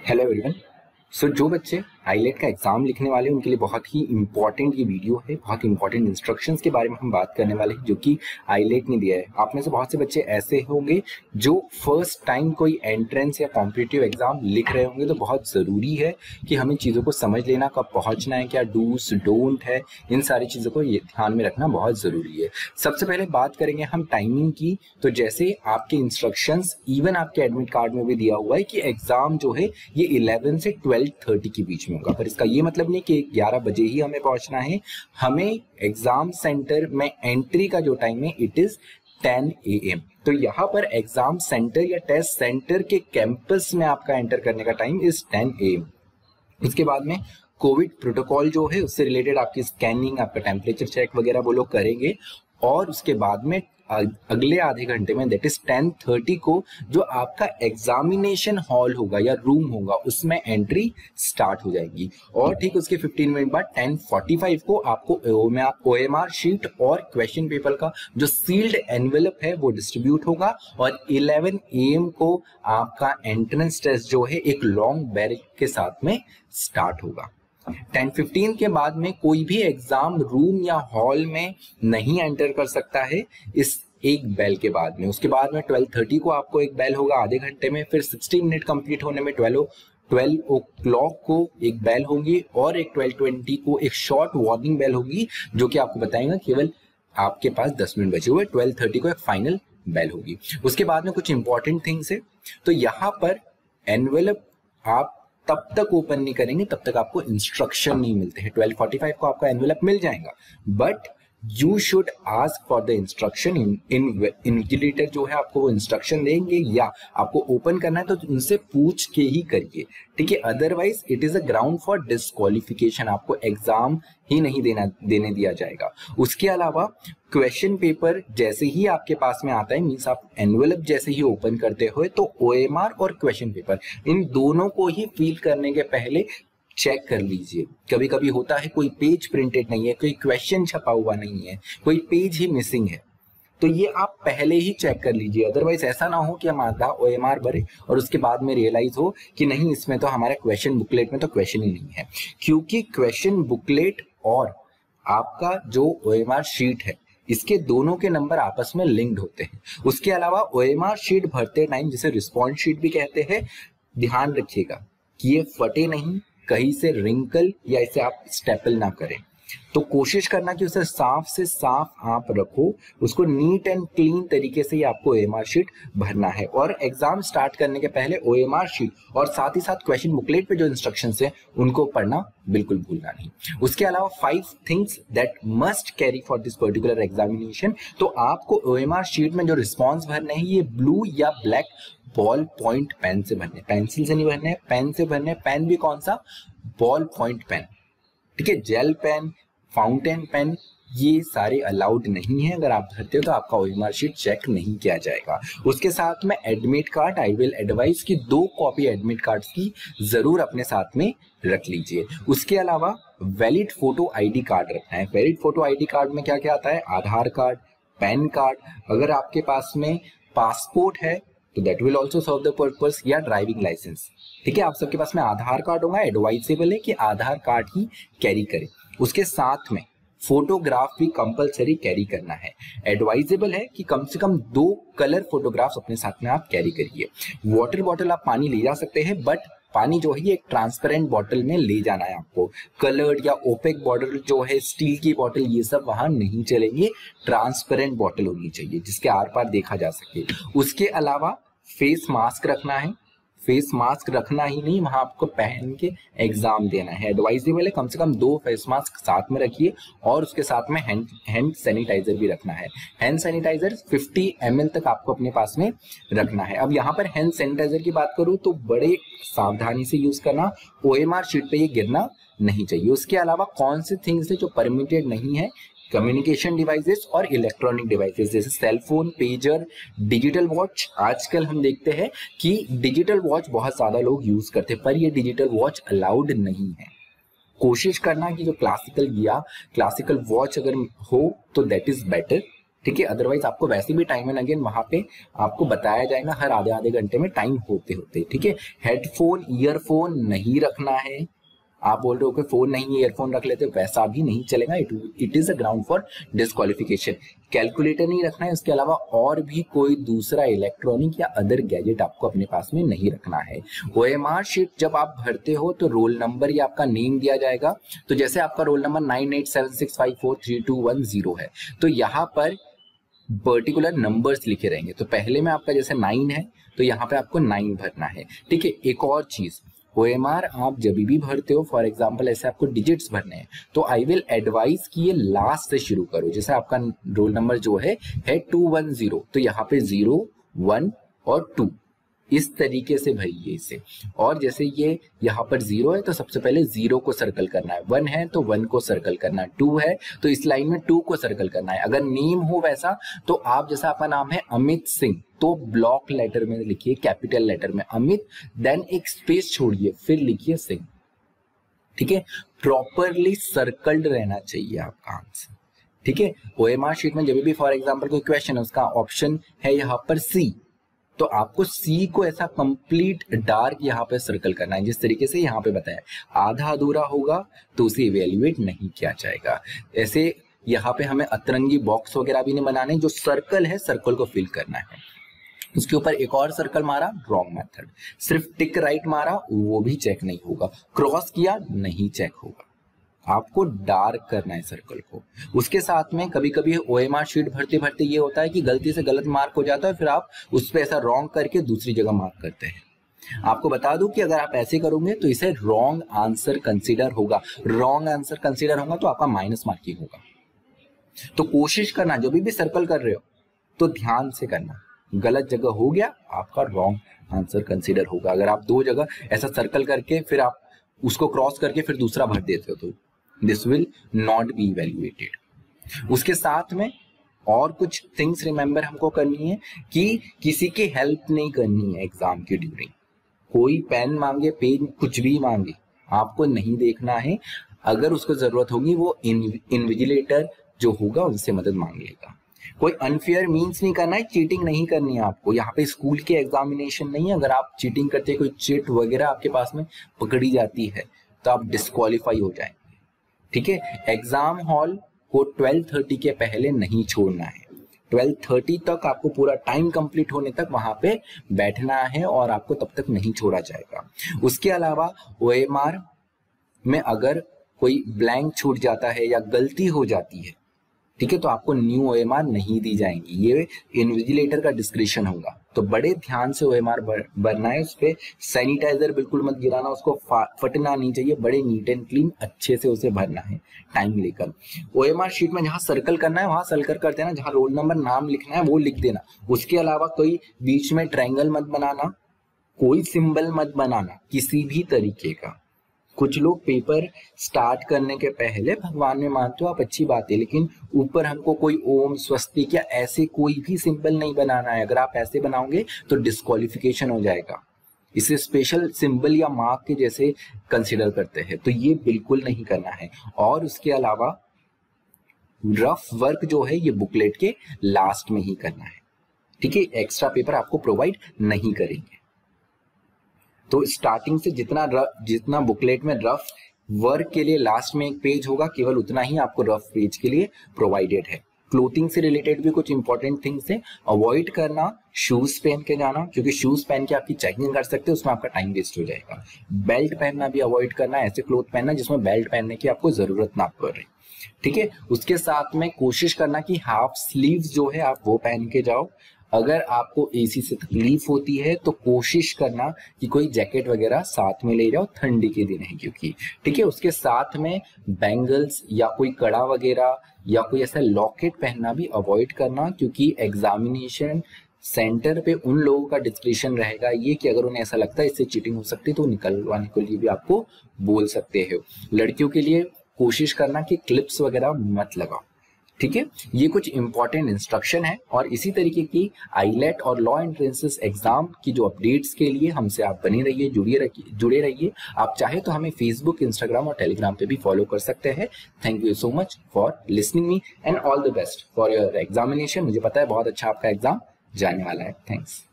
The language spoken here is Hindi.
Hello everyone. सो जो बच्चे आईलेट का एग्जाम लिखने वाले हैं उनके लिए बहुत ही इंपॉर्टेंट ये वीडियो है। बहुत इंपॉर्टेंट इंस्ट्रक्शंस के बारे में हम बात करने वाले हैं जो कि आईलेट ने दिया है। आप में से बहुत से बच्चे ऐसे होंगे जो फर्स्ट टाइम कोई एंट्रेंस या कॉम्पिटिटिव एग्जाम लिख रहे होंगे, तो बहुत ज़रूरी है कि हमें चीज़ों को समझ लेना, कब पहुँचना है, क्या डूस डोंट है, इन सारी चीज़ों को ये ध्यान में रखना बहुत ज़रूरी है। सबसे पहले बात करेंगे हम टाइमिंग की। तो जैसे आपके इंस्ट्रक्शंस इवन आपके एडमिट कार्ड में भी दिया हुआ है कि एग्जाम जो है ये 11 से 12:30 के बीच में होगा, पर इसका ये मतलब नहीं कि 11 बजे ही हमें पहुंचना है। हमें एग्जाम सेंटर में एंट्री का जो टाइम है इट इज 10 AM। तो यहाँ पर एग्जाम सेंटर या टेस्ट सेंटर के कैंपस में आपका एंटर करने का टाइम इज 10 AM। इसके बाद में कोविड प्रोटोकॉल जो है उससे रिलेटेड आपकी स्कैनिंग, आपका टेम्परेचर चेक वगैरह वो लोग करेंगे, और उसके बाद में अगले आधे घंटे में दैट इज 10:30 को जो आपका एग्जामिनेशन हॉल होगा या रूम होगा उसमें एंट्री स्टार्ट हो जाएगी। और ठीक उसके 15 मिनट बाद 10:45 को आपको OMR शीट और क्वेश्चन पेपर का जो सील्ड एनवेलप है वो डिस्ट्रीब्यूट होगा, और 11 AM को आपका एंट्रेंस टेस्ट जो है एक लॉन्ग बेल के साथ में स्टार्ट होगा। 10:15 के बाद में कोई भी एग्जाम रूम या हॉल में नहीं एंटर कर सकता है इस एक बेल के बाद में। उसके बाद में 12:30 को आपको एक बेल होगा आधे घंटे में, फिर 60 मिनट कंप्लीट होने में 12 o'clock को एक बेल होगी, और एक 12:20 को एक शॉर्ट वार्निंग बेल होगी जो कि आपको बताएगा केवल आपके पास 10 मिनट बचे हुए। 12:30 को एक फाइनल बेल होगी। उसके बाद में कुछ इंपॉर्टेंट थिंग्स है। तो यहाँ पर एनवेलप आप तब तक ओपन नहीं करेंगे तब तक आपको इंस्ट्रक्शन नहीं मिलते हैं। 12:45 को आपका एनवेलप मिल जाएगा, but you should ask for the instruction. Invigilator जो है आपको वो इंस्ट्रक्शन देंगे या आपको ओपन करना है तो उनसे पूछ के ही करिए, ठीक है। Otherwise it is a ground for disqualification, आपको एग्जाम ही नहीं देने दिया जाएगा। उसके अलावा क्वेश्चन पेपर जैसे ही आपके पास में आता है, मीन्स आप एनवेलप जैसे ही ओपन करते हो, तो OMR और क्वेश्चन पेपर इन दोनों को ही फिल करने के पहले चेक कर लीजिए। कभी कभी होता है कोई पेज प्रिंटेड नहीं है, कोई क्वेश्चन छपा हुआ नहीं है, कोई पेज ही मिसिंग है, तो ये आप पहले ही चेक कर लीजिए। अदरवाइज ऐसा ना हो कि हम आधा OMR भरे और उसके बाद में रियलाइज हो कि नहीं इसमें तो हमारे क्वेश्चन बुकलेट में तो क्वेश्चन ही नहीं है, क्योंकि क्वेश्चन बुकलेट और आपका जो OMR शीट है इसके दोनों के नंबर आपस में लिंक्ड होते हैं। उसके अलावा OMR शीट भरते टाइम, जिसे रिस्पॉन्स शीट भी कहते हैं, ध्यान रखिएगा कि ये फटे नहीं, कहीं से रिंकल या इसे आप स्टेपल ना करें। तो कोशिश करना कि उसे साफ से साफ आप रखो, उसको नीट एंड क्लीन तरीके से ही आपको OMR शीट भरना है। और एग्जाम स्टार्ट करने के पहले OMR शीट और साथ ही साथ क्वेश्चन बुकलेट पे जो इंस्ट्रक्शंस है उनको पढ़ना बिल्कुल भूलना नहीं। उसके अलावा 5 things that must carry for this particular examination. तो आपको OMR शीट में जो रिस्पॉन्स भरने हैं ये ब्लू या ब्लैक बॉल पॉइंट पेन से भरने, पेंसिल से नहीं भरने, पेन से भरने। पेन भी कौन सा? बॉल पॉइंट पेन, ठीक है। जेल पेन, फाउंटेन पेन, ये सारे अलाउड नहीं है। अगर आप भरते हो तो आपका OMR शीट चेक नहीं किया जाएगा। उसके साथ में admit card, I will advise कि 2 कॉपी एडमिट कार्ड की जरूर अपने साथ में रख लीजिए। उसके अलावा वैलिड फोटो ID कार्ड रखना है। वैलिड फोटो ID कार्ड में क्या क्या आता है? आधार कार्ड, पैन कार्ड, अगर आपके पास में पासपोर्ट है तो that will also serve the purpose, या ड्राइविंग लाइसेंस, ठीक है। आप सबके पास में आधार कार्ड होगा, एडवाइजेबल है कि आधार कार्ड ही कैरी करें। उसके साथ में फोटोग्राफ भी कंपलसरी कैरी करना है। एडवाइजेबल है कि कम से कम 2 कलर फोटोग्राफ्स अपने साथ में आप कैरी करिए। वाटर बॉटल आप पानी ले जा सकते हैं, बट पानी जो है ये एक ट्रांसपेरेंट बॉटल में ले जाना है आपको। कलर्ड या ओपेक बॉटल जो है, स्टील की बॉटल, ये सब वहां नहीं चलेंगे। ट्रांसपेरेंट बॉटल होनी चाहिए जिसके आर पार देखा जा सके। उसके अलावा फेस मास्क रखना है। फेस मास्क रखना ही नहीं, वहां आपको पहन के एग्जाम देना है। एडवाइजेबल है कम से कम 2 फेस मास्क साथ में रखिए, और उसके साथ में हैंड सैनिटाइजर भी रखना है। हैंड सैनिटाइजर 50 ml तक आपको अपने पास में रखना है। अब यहाँ पर हैंड सैनिटाइजर की बात करूँ तो बड़े सावधानी से यूज करना, OMR शीट पे ये गिरना नहीं चाहिए। उसके अलावा कौन से थिंग्स है जो परमिटेड नहीं है? कम्युनिकेशन डिवाइसेस और इलेक्ट्रॉनिक डिवाइसेस जैसे cell phone, pager, digital watch. आजकल हम देखते हैं कि डिजिटल वॉच बहुत ज्यादा लोग यूज करते हैं, पर ये डिजिटल वॉच अलाउड नहीं है। कोशिश करना कि जो क्लासिकल वॉच अगर हो तो दैट इज बेटर, ठीक है। अदरवाइज आपको वैसे भी टाइम एंड अगेन वहां पे आपको बताया जाएगा हर आधे आधे घंटे में टाइम होते होते। ठीक है। हेडफोन ईयरफोन नहीं रखना है। आप बोल रहे हो कि फोन नहीं ईयरफोन रख लेते, वैसा भी नहीं चलेगा। It is a ground for disqualification. Calculator नहीं रखना है, उसके अलावा और भी कोई दूसरा इलेक्ट्रॉनिक या अदर गैजेट आपको अपने पास में नहीं रखना है। ओएमआर शीट जब आप भरते हो तो रोल नंबर या आपका नेम दिया जाएगा। तो जैसे आपका रोल नंबर 9876543210 है, तो यहाँ पर पर्टिकुलर नंबर्स लिखे रहेंगे। तो पहले में आपका जैसे 9 है तो यहाँ पे आपको 9 भरना है। ठीक है। एक और चीज, ओएमआर आप जब भी भरते हो, फॉर एग्जांपल ऐसे आपको डिजिट्स भरने हैं, तो आई विल एडवाइज कि ये लास्ट से शुरू करो। जैसे आपका रोल नंबर जो है 210, तो यहाँ पे 0, 1 और 2 इस तरीके से भरिए इसे। और जैसे ये यहाँ पर 0 है तो सबसे पहले 0 को सर्कल करना है, 1 है तो 1 को सर्कल करना है, 2 है तो इस लाइन में 2 को सर्कल करना है। अगर नेम हो वैसा तो आप, जैसा आपका नाम है अमित सिंह, तो ब्लॉक लेटर में लिखिए, कैपिटल लेटर में अमित, देन एक स्पेस छोड़िए, फिर लिखिए सिंह। ठीक है। प्रॉपरली सर्कल्ड रहना चाहिए आपका आंसर। ठीक है। ओएमआर शीट में जब भी फॉर एग्जांपल कोई क्वेश्चन है, उसका ऑप्शन है यहाँ पर सी, तो आपको सी को ऐसा कंप्लीट डार्क यहाँ पे सर्कल करना है, जिस तरीके से यहाँ पे बताया। आधा अधूरा होगा तो उसे इवेल्युएट नहीं किया जाएगा। ऐसे यहाँ पे हमें अतरंगी बॉक्स वगैरह भी नहीं बनाने, जो सर्कल है सर्कल को फिल करना है। उसके ऊपर एक और सर्कल मारा, रॉन्ग मेथड। सिर्फ टिक राइट मारा, वो भी चेक नहीं होगा। क्रॉस किया, नहीं चेक होगा। आपको डार्क करना है सर्कल को। उसके साथ में कभी कभी ओएमआर शीट भरते भरते ये होता है कि गलती से गलत मार्क हो जाता है, फिर आप उस पर ऐसा रॉन्ग करके दूसरी जगह मार्क करते हैं। आपको बता दूं कि अगर आप ऐसे करोगे तो इसे रॉन्ग आंसर कंसीडर होगा। रॉन्ग आंसर कंसीडर होगा तो आपका माइनस मार्किंग होगा। तो कोशिश करना, जो भी सर्कल कर रहे हो तो ध्यान से करना। गलत जगह हो गया, आपका रॉन्ग आंसर कंसीडर होगा। अगर आप 2 जगह ऐसा सर्कल करके फिर आप उसको क्रॉस करके फिर दूसरा भर देते हो तो this will not be evaluated. उसके साथ में और कुछ थिंग्स रिमेंबर हमको करनी है कि किसी की हेल्प नहीं करनी है एग्जाम की ड्यूरिंग। कोई पेन मांगे, पेन कुछ भी मांगे, आपको नहीं देखना है। अगर उसको जरूरत होगी वो इन्विजिलेटर जो होगा उनसे मदद मांग लेगा। कोई अनफेयर मीन्स नहीं करना है, चीटिंग नहीं करनी है आपको। यहाँ पे स्कूल के एग्जामिनेशन नहीं है। अगर आप चीटिंग करते हैं, कोई चिट वगैरह आपके पास में पकड़ी जाती है तो आप डिस्क्वालीफाई हो जाएंगे। ठीक है। एग्जाम हॉल को 12:30 के पहले नहीं छोड़ना है। 12:30 तक आपको पूरा टाइम कंप्लीट होने तक वहां पे बैठना है और आपको तब तक नहीं छोड़ा जाएगा। उसके अलावा ओएमआर में अगर कोई ब्लैंक छूट जाता है या गलती हो जाती है, ठीक है, तो आपको न्यू ओएमआर नहीं दी जाएंगी। ये इन्विजिलेटर का डिस्क्रिप्शन होगा। तो बड़े ध्यान से ओएमआर भरना है। उस पर सैनिटाइजर बिल्कुल मत गिराना, उसको फटना नहीं चाहिए। बड़े नीट एंड क्लीन अच्छे से उसे भरना है टाइम लेकर। ओएमआर शीट में जहां सर्कल करना है वहां सर्कल कर देना, जहां रोल नंबर नाम लिखना है वो लिख देना। उसके अलावा कोई बीच में ट्रायंगल मत बनाना, कोई सिंबल मत बनाना किसी भी तरीके का। कुछ लोग पेपर स्टार्ट करने के पहले भगवान में मानते हो, आप अच्छी बात है, लेकिन ऊपर हमको कोई ओम स्वस्तिक या ऐसे कोई भी सिंबल नहीं बनाना है। अगर आप ऐसे बनाओगे तो डिस्क्वालिफिकेशन हो जाएगा। इसे स्पेशल सिंबल या मार्क के जैसे कंसीडर करते हैं, तो ये बिल्कुल नहीं करना है। और उसके अलावा रफ वर्क जो है ये बुकलेट के लास्ट में ही करना है। ठीक है। एक्स्ट्रा पेपर आपको प्रोवाइड नहीं करेंगे। तो स्टार्टिंग से जितना बुकलेट में रफ वर्क के लिए लास्ट में एक पेज होगा, केवल उतना ही आपको रफ पेज के लिए प्रोवाइडेड है। क्लोथिंग से रिलेटेड भी कुछ इंपॉर्टेंट थिंग्स है। अवॉइड करना शूज पहन के जाना, क्योंकि शूज पहन के आपकी चेकिंग कर सकते हैं, उसमें आपका टाइम वेस्ट हो जाएगा। बेल्ट पहनना भी अवॉइड करना, ऐसे क्लोथ पहनना जिसमें बेल्ट पहनने की आपको जरूरत ना पड़े। ठीक है। उसके साथ में कोशिश करना कि हाफ स्लीव्स जो है आप वो पहन के जाओ। अगर आपको एसी से तकलीफ होती है तो कोशिश करना कि कोई जैकेट वगैरह साथ में ले जाओ, ठंडी के दिन है क्योंकि। ठीक है। उसके साथ में बैंगल्स या कोई कड़ा वगैरह या कोई ऐसा लॉकेट पहनना भी अवॉइड करना, क्योंकि एग्जामिनेशन सेंटर पे उन लोगों का डिस्क्रिप्शन रहेगा ये कि अगर उन्हें ऐसा लगता है इससे चीटिंग हो सकती है तो निकलवाने के लिए भी आपको बोल सकते हो। लड़कियों के लिए कोशिश करना कि क्लिप्स वगैरह मत लगाओ। ठीक है, ये कुछ इंपॉर्टेंट इंस्ट्रक्शन है और इसी तरीके की आईलेट और लॉ एंट्रेंसेस एग्जाम की जो अपडेट्स के लिए हमसे आप बने रहिए, जुड़े रहिए। आप चाहे तो हमें फेसबुक, इंस्टाग्राम और टेलीग्राम पे भी फॉलो कर सकते हैं। Thank you so much for listening me and all the best for your examination. मुझे पता है बहुत अच्छा आपका एग्जाम जाने वाला है। थैंक्स।